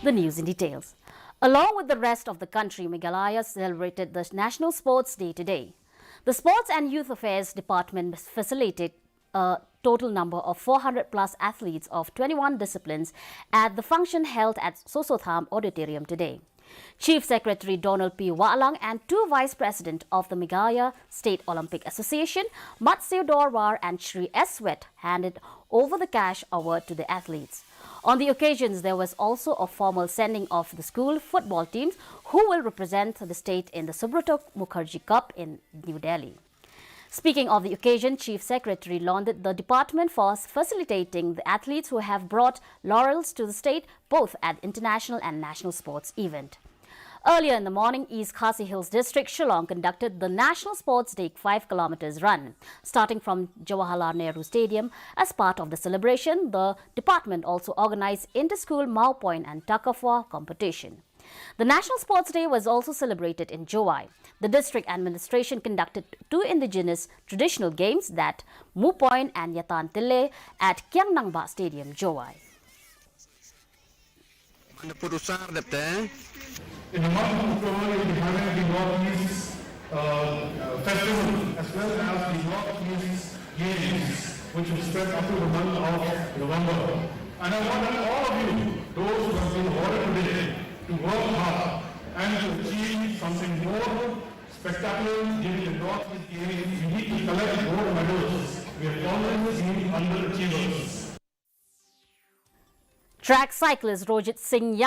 The news in details. Along with the rest of the country, Meghalaya celebrated the National Sports Day today. The Sports and Youth Affairs Department facilitated a total number of 400 plus athletes of 21 disciplines at the function held at Sosotham Auditorium today. Chief Secretary Donald P. Waalang and two Vice President of the Meghalaya State Olympic Association, Matseo Dorwar and Shri S. Wet, handed over the cash award to the athletes. On the occasions, there was also a formal sending of the school football teams who will represent the state in the Subrata Mukherjee Cup in New Delhi. Speaking of the occasion, Chief Secretary lauded the department for facilitating the athletes who have brought laurels to the state both at international and national sports event. Earlier in the morning, East Khasi Hills District, Shillong conducted the National Sports Day 5 kilometers run. Starting from Jawaharlal Nehru Stadium, as part of the celebration, the department also organized inter-school Mao Point and Takafa competition. The National Sports Day was also celebrated in Jowai. The district administration conducted two indigenous traditional games, that Mu Point and Yatan Tille, at Kiangnangba Stadium, Jowai. In the month of October, we will be having the Northeast Festival as well as the Northeast Games, which will spread up to the month of November. And I want all of you, those who have been awarded today, to work hard and to achieve something more spectacular during the Northeast Games. We need to collect more medals. We have always been underachievers. Track cyclist Rojit Singh Young